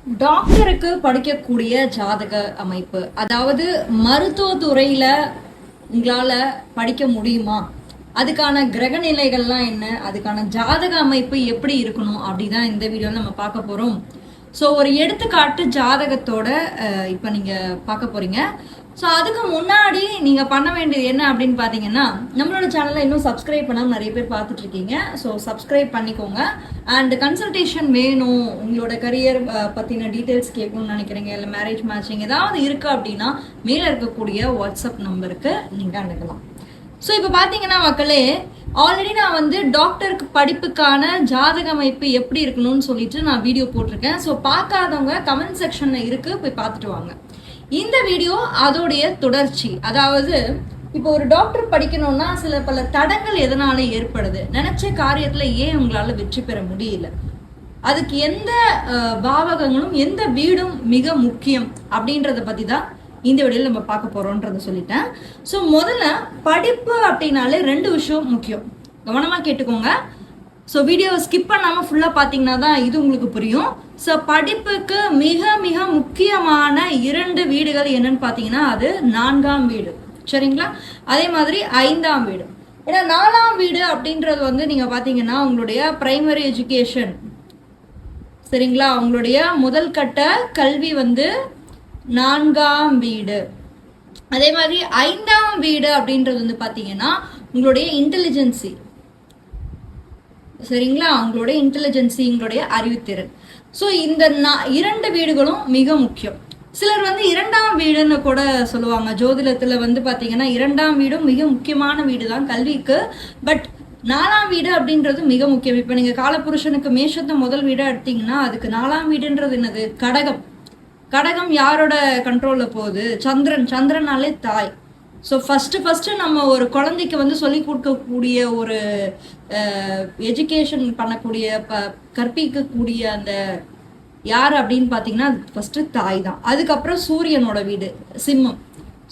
டாக்டருக்கு படிக்கக்கூடிய ஜாதக அமைப்பு, அதாவது மருத்துவ துறையில உங்களால படிக்க முடியுமா? அதுக்கான கிரக நிலைகள்லாம் என்ன, அதுக்கான ஜாதக அமைப்பு எப்படி இருக்கணும் அப்படிதான் இந்த வீடியோல நம்ம பார்க்க போறோம். ஸோ ஒரு எடுத்துக்காட்டு ஜாதகத்தோட இப்போ நீங்க பார்க்க போறீங்க. ஸோ அதுக்கு முன்னாடி நீங்க பண்ண வேண்டியது என்ன அப்படின்னு பார்த்தீங்கன்னா, நம்மளோட சேனலை இன்னும் சப்ஸ்கிரைப் பண்ணாமல் நிறைய பேர் பார்த்துட்டு இருக்கீங்க. ஸோ சப்ஸ்கிரைப் பண்ணிக்கோங்க. அண்ட் கன்சல்டேஷன் வேணும், உங்களோட கரியர் பற்றின டீட்டெயில்ஸ் கேட்கணும்னு நினைக்கிறீங்க, இல்லை மேரேஜ் மேட்சிங் ஏதாவது இருக்குது அப்படின்னா மேலே இருக்கக்கூடிய வாட்ஸ்அப் நம்பருக்கு நீங்கள் அணுகலாம். ஸோ இப்போ பார்த்தீங்கன்னா மக்களே, ஆல்ரெடி நான் வந்து டாக்டருக்கு படிப்புக்கான ஜாதக அமைப்பு எப்படி இருக்கணும்னு சொல்லிட்டு நான் வீடியோ போட்டிருக்கேன். ஸோ பார்க்காதவங்க கமெண்ட் செக்ஷனில் இருக்குது, போய் பார்த்துட்டு வாங்க. இந்த வீடியோ அதோடைய தொடர்ச்சி. அதாவது இப்போ ஒரு டாக்டர் படிக்கணும்னா சில பல தடங்கள் எதனால ஏற்படுது, நினைச்ச காரியத்துல ஏன் உங்களால வெற்றி பெற முடியல, அதுக்கு எந்த பாவகங்களும் எந்த வீடும் மிக முக்கியம் அப்படின்றத பத்தி தான் இந்த வீடியோல நம்ம பார்க்க போறோம்ன்றத சொல்லிட்டேன். ஸோ முதல்ல படிப்பு அப்படின்னாலே ரெண்டு விஷயம் முக்கியம், கவனமா கேட்டுக்கோங்க. ஸோ வீடியோவை ஸ்கிப் பண்ணாமல் ஃபுல்லாக பார்த்தீங்கன்னா தான் இது உங்களுக்கு புரியும். ஸோ படிப்புக்கு மிக மிக முக்கியமான இரண்டு வீடுகள் என்னன்னு பார்த்தீங்கன்னா, அது 4ஆம் வீடு, சரிங்களா? அதே மாதிரி 5ஆம் வீடு. ஏன்னா 4ஆம் வீடு அப்படின்றது வந்து நீங்கள் பார்த்தீங்கன்னா உங்களுடைய பிரைமரி எஜுகேஷன், சரிங்களா? உங்களுடைய முதல் கட்ட கல்வி வந்து 4ஆம் வீடு. அதே மாதிரி 5ஆம் வீடு அப்படின்றது வந்து பார்த்தீங்கன்னா உங்களுடைய இன்டெலிஜென்சி, சரிங்களா? உங்களுடைய இன்டெலிஜென்சி, உங்களுடைய அறிவுத்திறன். ஸோ இந்த இரண்டு வீடுகளும் மிக முக்கியம். சிலர் வந்து 2ஆம் வீடுன்னு கூட சொல்லுவாங்க. ஜோதிடத்தில் வந்து பார்த்தீங்கன்னா 2ஆம் வீடும் மிக முக்கியமான வீடு தான் கல்விக்கு. பட் 4ஆம் வீடு அப்படின்றது மிக முக்கியம். இப்போ நீங்கள் காலபுருஷனுக்கு மேஷத்தை முதல் வீடாக எடுத்தீங்கன்னா அதுக்கு 4ஆம் வீடுன்றது என்னது? கடகம். கடகம் யாரோட கண்ட்ரோலில் போகுது? சந்திரன். சந்திரனாலே தாய். ஸோ ஃபஸ்ட்டு நம்ம ஒரு குழந்தைக்கு வந்து சொல்லி கொடுக்கக்கூடிய ஒரு எஜுகேஷன் பண்ணக்கூடிய கற்பிக்கக்கூடிய அந்த யார் அப்படின்னு பார்த்தீங்கன்னா ஃபஸ்ட்டு தாய் தான். அதுக்கப்புறம் சூரியனோட வீடு சிம்மம்.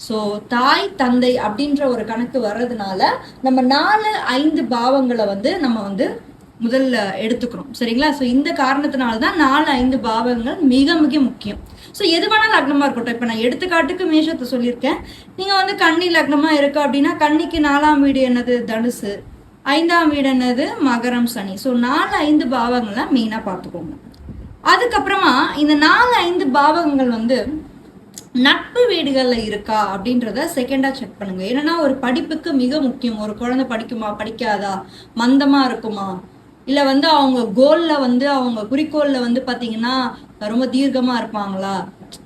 ஸோ தாய் தந்தை அப்படின்ற ஒரு கணக்கு வர்றதுனால நம்ம 4-5 பாவங்களை வந்து நம்ம வந்து முதல்ல எடுத்துக்கிறோம், சரிங்களா? ஸோ இந்த காரணத்தினால தான் 4-5 பாவங்கள் மிக மிக முக்கியம். ஸோ எது வேணாலும் லக்னமாக இருக்கட்டும். இப்போ நான் எடுத்துக்காட்டுக்கு மேஷத்தை சொல்லியிருக்கேன். நீங்கள் வந்து கன்னி லக்னமாக இருக்கு அப்படின்னா கன்னிக்கு 4ஆம் வீடு என்னது? தனுசு. 5ஆம் வீடு என்னது? மகரம், சனி. ஸோ 4-5 பாவங்களை மெயினாக பார்த்துக்கோங்க. அதுக்கப்புறமா இந்த 4-5 பாவங்கள் வந்து நட்பு வீடுகளில் இருக்கா அப்படின்றத செகண்டாக செக் பண்ணுங்க. ஏன்னா ஒரு படிப்புக்கு மிக முக்கியம். ஒரு குழந்தை படிக்குமா, படிக்காதா, மந்தமாக இருக்குமா, இல்லை வந்து அவங்க கோலில் வந்து அவங்க குறிக்கோளில் வந்து பார்த்தீங்கன்னா ரொம்ப தீர்க்கமாக இருப்பாங்களா,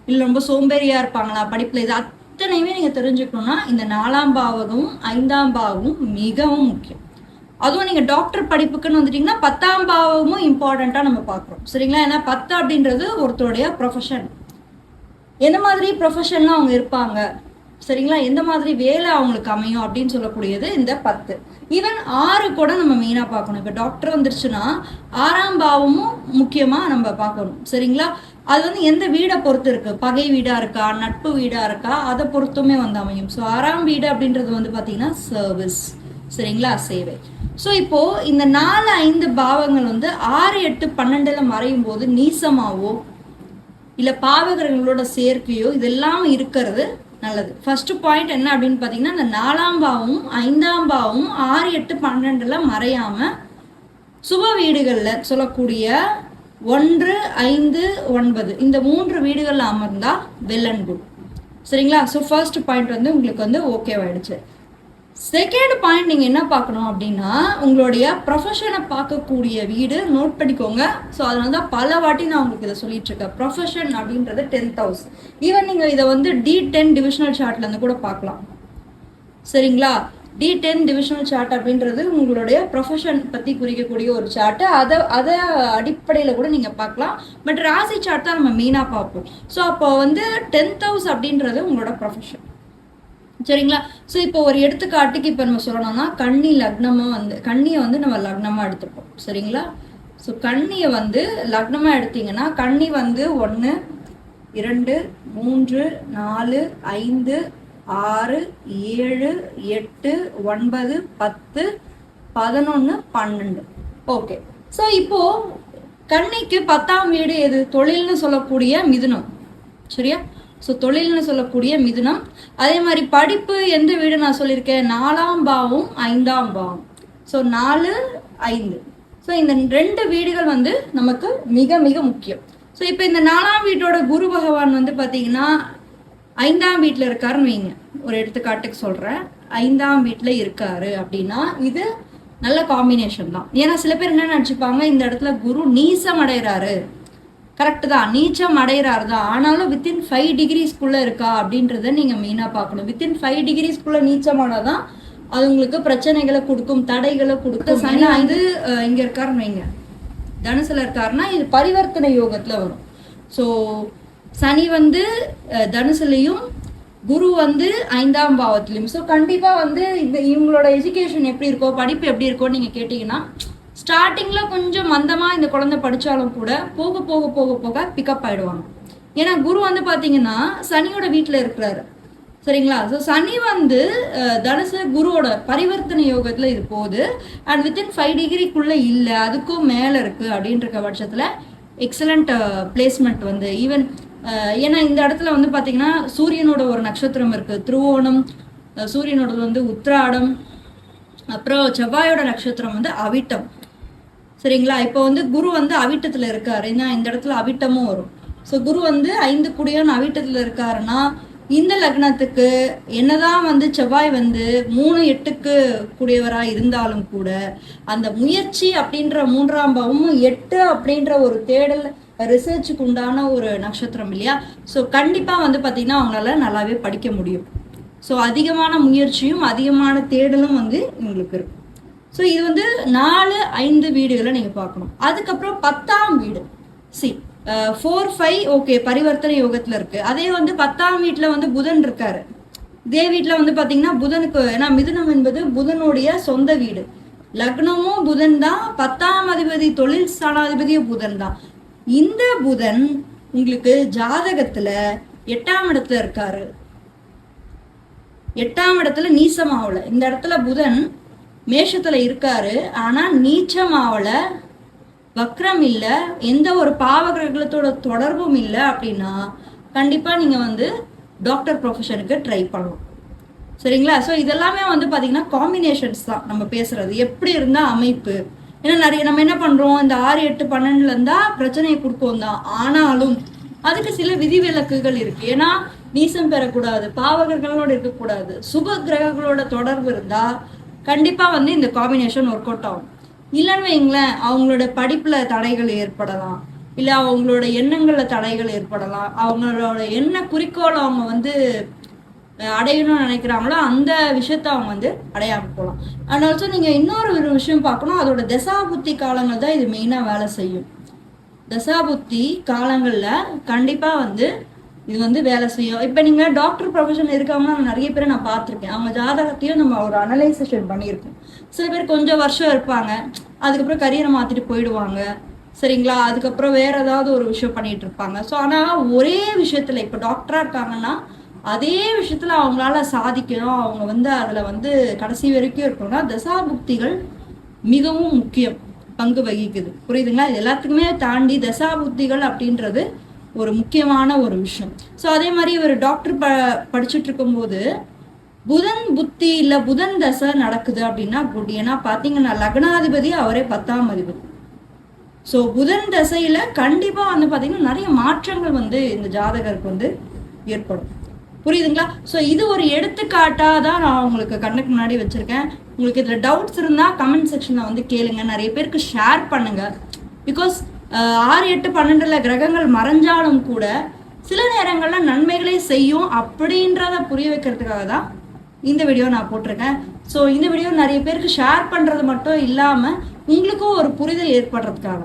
இல்லை ரொம்ப சோம்பேறியாக இருப்பாங்களா படிப்பில், இது அத்தனையுமே நீங்கள் தெரிஞ்சுக்கணும்னா இந்த 4ஆம் பாவகமும் 5ஆம் பாவமும் மிகவும் முக்கியம். அதுவும் நீங்கள் டாக்டர் படிப்புக்குன்னு வந்துட்டீங்கன்னா 10ஆம் பாவமும் இம்பார்ட்டண்ட்டாக நம்ம பார்க்குறோம், சரிங்களா? ஏன்னா 10 அப்படின்றது ஒருத்தருடைய ப்ரொஃபஷன், எந்த மாதிரி ப்ரொஃபஷன்லாம் அவங்க இருப்பாங்க, சரிங்களா? எந்த மாதிரி வேலை அவங்களுக்கு அமையும் அப்படின்னு சொல்லக்கூடியது இந்த 10. ஈவன் 6 கூட நம்ம மெயினாக பார்க்கணும். இப்போ டாக்டர் வந்துருச்சுன்னா 6ஆம் பாவமும் முக்கியமாக நம்ம பார்க்கணும், சரிங்களா? அது வந்து எந்த வீடை பொறுத்து இருக்கு, பகை வீடாக இருக்கா, நட்பு வீடாக இருக்கா, அதை பொறுத்துமே வந்து அமையும். ஸோ 6ஆம் வீடு அப்படின்றது வந்து பார்த்தீங்கன்னா சர்வீஸ், சரிங்களா? சேவை. ஸோ இப்போ இந்த 4-5 பாவங்கள் வந்து 6, 8, 12 மறையும் போது நீசமாவோ இல்லை பாவகிரகங்களோட சேர்க்கையோ இதெல்லாம் இருக்கிறது நல்லது. ஃபர்ஸ்ட் பாயிண்ட் என்ன அப்படின்னு பார்த்தீங்கன்னா, இந்த 4ஆம் பாவமும் 5ஆம் பாவமும் 6, 8, 12 மறையாம சுப வீடுகளில் சொல்லக்கூடிய 1, 5, 9 இந்த 3 வீடுகளில் அமர்ந்தா வெல் அண்ட் குட், சரிங்களா? ஸோ ஃபர்ஸ்ட் பாயிண்ட் வந்து உங்களுக்கு வந்து ஓகேவாயிடுச்சு. செகண்ட் பாயிண்ட் நீங்கள் என்ன பார்க்கணும் அப்படின்னா, உங்களுடைய ப்ரொஃபஷனை பார்க்கக்கூடிய வீடு நோட் பண்ணிக்கோங்க. ஸோ அதனால தான் பல வாட்டி நான் உங்களுக்கு இதை சொல்லிட்டு இருக்கேன். ப்ரொஃபஷன் அப்படின்றது 10th ஹவுஸ். ஈவன் நீங்கள் இதை வந்து D10 டிவிஷனல் சார்ட்லேருந்து கூட பார்க்கலாம், சரிங்களா? D10 டிவிஷனல் சார்ட் அப்படின்றது உங்களுடைய ப்ரொஃபஷன் பற்றி குறிக்கக்கூடிய ஒரு சார்ட்டு. அதை அடிப்படையில் கூட நீங்கள் பார்க்கலாம். பட் ராசி சார்ட் தான் நம்ம மெயினாக பார்ப்போம். ஸோ அப்போ வந்து 10th ஹவுஸ் அப்படின்றது உங்களோட ப்ரொஃபஷன், சரிங்களா? ஸோ இப்போ ஒரு எடுத்துக்காட்டுக்கு இப்போ நம்ம சொல்லணும்னா கன்னி லக்னமாக வந்து கன்னியை வந்து நம்ம லக்னமாக எடுத்துப்போம், சரிங்களா? ஸோ கன்னியை வந்து லக்னமாக எடுத்தீங்கன்னா கன்னி வந்து 1, 2, 3, 4, 5, 6, 7, 8, 9, 10, 11, 12. ஓகே. ஸோ இப்போ கன்னிக்கு 10ஆம் வீடு எது? தொழில்னு சொல்லக்கூடிய மிதுனம். சரியா? ஸோ தொழில்னு சொல்லக்கூடிய மிதுனம். அதே மாதிரி படிப்பு எந்த வீடு நான் சொல்லியிருக்கேன்? 4ஆம் பாவம் 5ஆம் பாவம். ஸோ 4, 5. ஸோ இந்த 2 வீடுகள் வந்து நமக்கு மிக மிக முக்கியம். ஸோ இப்போ இந்த 4ஆம் வீட்டோட குரு பகவான் வந்து பார்த்தீங்கன்னா 5ஆம் வீட்டில் இருக்காருன்னு வைங்க. ஒரு எடுத்துக்காட்டுக்கு சொல்கிறேன். 5ஆம் வீட்டில் இருக்காரு அப்படின்னா இது நல்ல காம்பினேஷன் தான். ஏன்னா சில பேர் என்ன நினச்சிப்பாங்க, இந்த இடத்துல குரு நீச்சம் அடைகிறாரு. கரெக்டு தான், நீச்சம் அடைகிறாரு தான். ஆனாலும் வித்தின் 5 டிகிரிஸ்குள்ளே இருக்கா அப்படின்றத நீங்கள் மெயினாக பார்க்கணும். வித்தின் 5 டிகிரிஸ்குள்ளே நீச்சமானால் தான் அது உங்களுக்கு பிரச்சனைகளை கொடுக்கும், தடைகளை கொடுக்கும். சனி வந்து இங்கே இருக்காருன்னு வைங்க, தனுசுல இருக்காருன்னா இது பரிவர்த்தனை யோகத்தில் வரும். ஸோ சனி வந்து தனுசுலையும் குரு வந்து 5ஆம் பாவத்திலையும். ஸோ கண்டிப்பாக வந்து இவங்களோட எஜுகேஷன் எப்படி இருக்கோ, படிப்பு எப்படி இருக்கோன்னு நீங்கள் கேட்டிங்கன்னா, ஸ்டார்டிங்கில் கொஞ்சம் மந்தமாக இந்த குழந்தை படித்தாலும் கூட போக போக போக போக பிக்கப் ஆகிடுவாங்க. ஏன்னா குரு வந்து பார்த்தீங்கன்னா சனியோட வீட்டில் இருக்கிறாரு. சரிங்களா? ஸோ சனி வந்து தனுசு குருவோட பரிவர்த்தனை யோகத்தில் இது போகுது. அண்ட் வித்தின் 5 டிகிரிக்குள்ளே இல்லை, அதுக்கும் மேலே இருக்குது அப்படின்ற பட்சத்தில் எக்ஸலண்ட் பிளேஸ்மெண்ட் வந்து ஈவன் ஏன்னா இந்த இடத்துல வந்து பார்த்தீங்கன்னா சூரியனோட ஒரு நட்சத்திரம் இருக்குது, திருவோணம். சூரியனோட வந்து உத்திராடம். அப்புறம் செவ்வாயோட நட்சத்திரம் வந்து அவிட்டம். சரிங்களா? இப்போ வந்து குரு வந்து அவிட்டத்தில் இருக்காரு. ஏன்னா இந்த இடத்துல அவிட்டமும் வரும். ஸோ குரு வந்து 5 கூடியவன் அவிட்டத்தில் இருக்காருன்னா இந்த லக்னத்துக்கு என்னதான் வந்து செவ்வாய் வந்து 3, 8க்கு கூடியவராக இருந்தாலும் கூட அந்த முயற்சி அப்படின்ற 3ஆம் பாவமும் 8 அப்படின்ற ஒரு தேடல் ரிசர்ச்சுக்கு உண்டான ஒரு நட்சத்திரம் இல்லையா? ஸோ கண்டிப்பாக வந்து பார்த்திங்கன்னா அவங்களால நல்லாவே படிக்க முடியும். ஸோ அதிகமான முயற்சியும் அதிகமான தேடலும் வந்து உங்களுக்கு இருக்கும். ஸோ இது வந்து 4, 5 வீடுகளை நீங்கள் பார்க்கணும். அதுக்கப்புறம் 10ஆம் வீடு. 4, 5 ஓகே பரிவர்த்தனை யோகத்தில் இருக்குது. அதே வந்து 10ஆம் வீட்டில் வந்து புதன் இருக்காரு. இதே வீட்டில் வந்து பார்த்தீங்கன்னா புதனுக்கு, ஏன்னா மிதுனம் என்பது புதனுடைய சொந்த வீடு. லக்னமும் புதன் தான், 10ஆம் அதிபதி தொழில் ஸ்தானாதிபதியும் புதன் தான். இந்த புதன் உங்களுக்கு ஜாதகத்தில் 8ஆம் இடத்துல இருக்காரு. 8ஆம் இடத்துல நீச்சமாவல. இந்த இடத்துல புதன் மேஷத்தில் இருக்காரு, ஆனால் நீச்சமாவல, வக்ரம் இல்லை, எந்த ஒரு பாவகிரகத்தோட தொடர்பும் இல்லை அப்படின்னா கண்டிப்பாக நீங்கள் வந்து டாக்டர் ப்ரொஃபஷனுக்கு ட்ரை பண்ணலாம். சரிங்களா? ஸோ இதெல்லாமே வந்து பார்த்தீங்கன்னா காம்பினேஷன்ஸ் தான் நம்ம பேசுகிறது. எப்படி இருந்தால் அமைப்பு, ஏன்னா நிறைய நம்ம என்ன பண்ணுறோம், இந்த 6, 8, 12 இருந்தால் பிரச்சனையை கொடுப்போம் தான். ஆனாலும் அதுக்கு சில விதிவிலக்குகள் இருக்குது. ஏன்னா நீசம் பெறக்கூடாது, பாவகர்களோடு இருக்கக்கூடாது, சுப கிரகங்களோட தொடர்பு இருந்தால் கண்டிப்பாக வந்து இந்த காம்பினேஷன் ஒர்க் அவுட் ஆகும். இல்லைன்னு வைங்களேன், அவங்களோட படிப்பில் தடைகள் ஏற்படலாம், இல்லை அவங்களோட எண்ணங்களில் தடைகள் ஏற்படலாம், அவங்களோட என்ன குறிக்கோளை அவங்க வந்து அடையணும்னு நினைக்கிறாங்களோ அந்த விஷயத்த அவங்க வந்து அடையாமல் போகலாம். அண்ட் ஆல்சோ நீங்கள் இன்னொரு விஷயம் பார்க்கணும், அதோட தசாபுத்தி காலங்கள் தான் இது மெயினாக வேலை செய்யும். தசாபுத்தி காலங்களில் கண்டிப்பாக வந்து இது வந்து வேலை செய்யும். இப்போ நீங்கள் டாக்டர் ப்ரொஃபஷன் இருக்காங்கன்னா நிறைய பேரை நான் பார்த்துருக்கேன். அவங்க ஜாதகத்தையும் நம்ம ஒரு அனலைசேஷன் பண்ணியிருக்கோம். சில பேர் கொஞ்சம் வருஷம் இருப்பாங்க, அதுக்கப்புறம் கரியரை மாற்றிட்டு போயிடுவாங்க. சரிங்களா? அதுக்கப்புறம் வேறு ஏதாவது ஒரு விஷயம் பண்ணிகிட்டு இருப்பாங்க. ஸோ ஆனால் ஒரே விஷயத்தில் இப்போ டாக்டராக இருக்காங்கன்னா அதே விஷயத்தில் அவங்களால சாதிக்கணும், அவங்க வந்து அதில் வந்து கடைசி வரைக்கும் இருக்கணும்னா தசாபுக்திகள் மிகவும் முக்கியம் பங்கு வகிக்குது. புரியுதுங்களா? இது எல்லாத்துக்குமே தாண்டி தசாபுக்திகள் அப்படின்றது ஒரு முக்கியமான ஒரு விஷயம். ஸோ அதே மாதிரி ஒரு டாக்டர் படிச்சுட்டு இருக்கும்போது புதன் புத்தி இல்லை புதன் தசை நடக்குது அப்படின்னா குட். ஏன்னா பார்த்தீங்கன்னா லக்னாதிபதி அவரே 10ஆம் அதிபதி. ஸோ புதன் தசையில் கண்டிப்பாக வந்து பார்த்தீங்கன்னா நிறைய மாற்றங்கள் வந்து இந்த ஜாதகருக்கு வந்து ஏற்படும். புரியுதுங்களா? ஸோ இது ஒரு எடுத்துக்காட்டாக தான் நான் உங்களுக்கு கண்ணுக்கு முன்னாடி வச்சுருக்கேன். உங்களுக்கு இதில் டவுட்ஸ் இருந்தால் கமெண்ட் செக்ஷனில் வந்து கேளுங்க, நிறைய பேருக்கு ஷேர் பண்ணுங்கள். பிகாஸ் 6, 8, 12 கிரகங்கள் மறைஞ்சாலும் கூட சில நேரங்களில் நன்மைகளே செய்யும் அப்படின்றத புரிய வைக்கிறதுக்காக தான் இந்த வீடியோ நான் போட்டிருக்கேன். ஸோ இந்த வீடியோ நிறைய பேருக்கு ஷேர் பண்ணுறது மட்டும் இல்லாமல் உங்களுக்கும் ஒரு புரிதல் ஏற்படுறதுக்காக